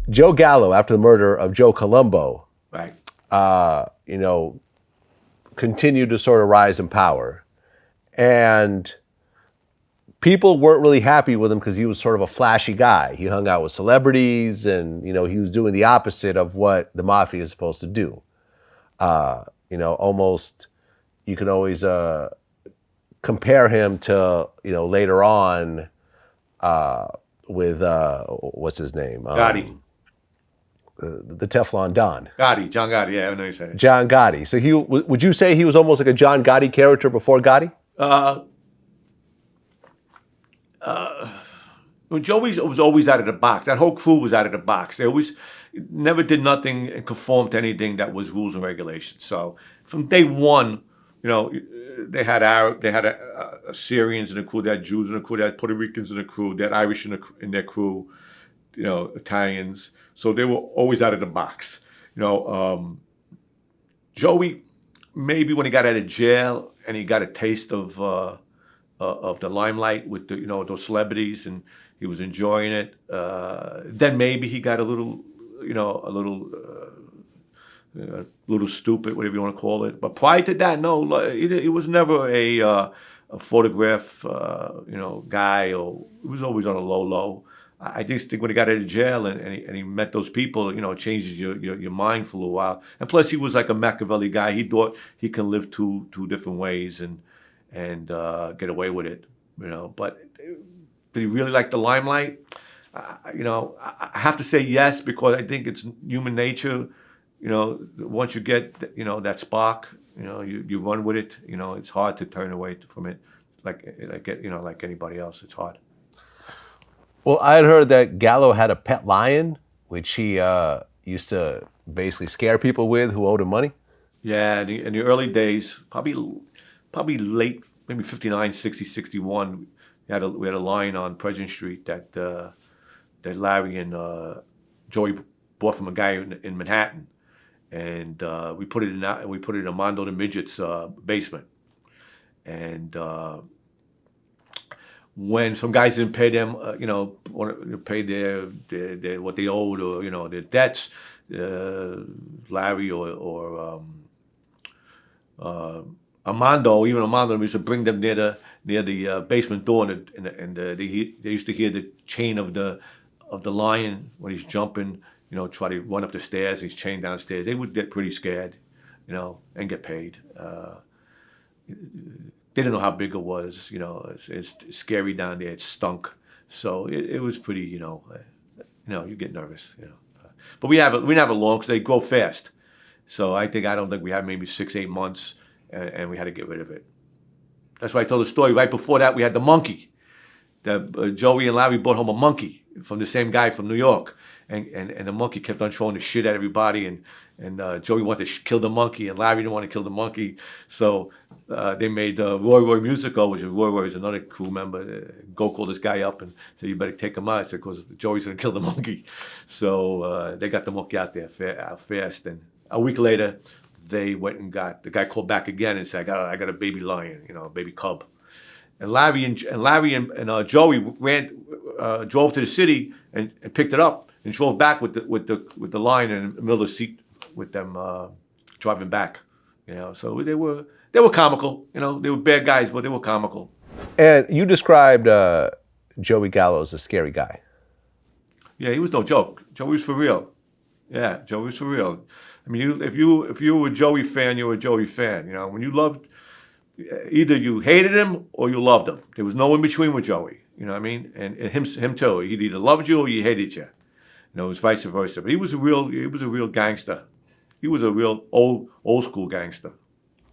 Joe Gallo, after the murder of Joe Colombo, Right. you know, continued to sort of rise in power. And people weren't really happy with him because he was sort of a flashy guy. He hung out with celebrities and, you know, he was doing the opposite of what the mafia is supposed to do. You know, almost, you can always compare him to, you know, later on with, what's his name? Gotti. The Teflon Don. Gotti. John Gotti. Yeah, I know you say it. John Gotti. So would you say he was almost like a John Gotti character before Gotti? Joey was always out of the box. That whole crew was out of the box. They always never did nothing and conformed to anything that was rules and regulations. So from day one, you know, they had Syrians in the crew, they had Jews in the crew, they had Puerto Ricans in the crew, they had Irish in their crew, you know, Italians. So they were always out of the box. You know, Joey, maybe when he got out of jail and he got a taste of the limelight with the, you know, those celebrities, and he was enjoying it. Then maybe he got a little, you know, a little stupid, whatever you want to call it. But prior to that, no, it was never a photograph, you know, guy, or it was always on a low. I just think when he got out of jail and he met those people, you know, it changes your mind for a little while. And plus, he was like a Machiavelli guy. He thought he can live two different ways and get away with it, you know. But did he really like the limelight? You know, I have to say yes, because I think it's human nature. You know, once you get, you know, that spark, you know, you run with it. You know, it's hard to turn away from it, like you know, like anybody else. It's hard. Well, I had heard that Gallo had a pet lion, which he used to basically scare people with who owed him money. Yeah, in the early days, probably late, maybe 59, 60, 61, we had a line on President Street that Larry and Joey bought from a guy in Manhattan, and we put it in Armando the Midget's basement, and when some guys didn't pay them, you know, pay their what they owed, or, you know, their debts, Larry or Armando used to bring them near the basement door, and they used to hear the chain of the lion when he's jumping, you know, try to run up the stairs. He's chained downstairs. They would get pretty scared, you know, and get paid. They didn't know how big it was, you know. It's scary down there. It stunk, so it was pretty, you know, you get nervous, you know. But we didn't have it long because they grow fast. So I don't think we had maybe 6-8 months, and we had to get rid of it. That's why I told the story. Right before that, we had the monkey. Joey and Larry brought home a monkey from the same guy from New York, and the monkey kept on throwing the shit at everybody, and Joey wanted to kill the monkey, and Larry didn't want to kill the monkey. So they made Roy Musical, which is Roy is another crew member. Go call this guy up and said, "You better take him out," because Joey's going to kill the monkey. So they got the monkey out there fast, and a week later, they went and got, the guy called back again and said, I got a baby lion, you know, a baby cub. And Larry and Joey drove to the city and picked it up and drove back with the lion in the middle of the seat with them driving back, you know. So they were comical, you know. They were bad guys, but they were comical. And you described Joey Gallo as a scary guy. Yeah, he was no joke. Joey was for real. Yeah, Joey was for real. I mean, if you were a Joey fan, you were a Joey fan. You know, when you loved, either you hated him or you loved him. There was no in between with Joey. You know what I mean? And him too. He either loved you or he hated you. You know, it was vice versa. But he was a real gangster. He was a real old school gangster.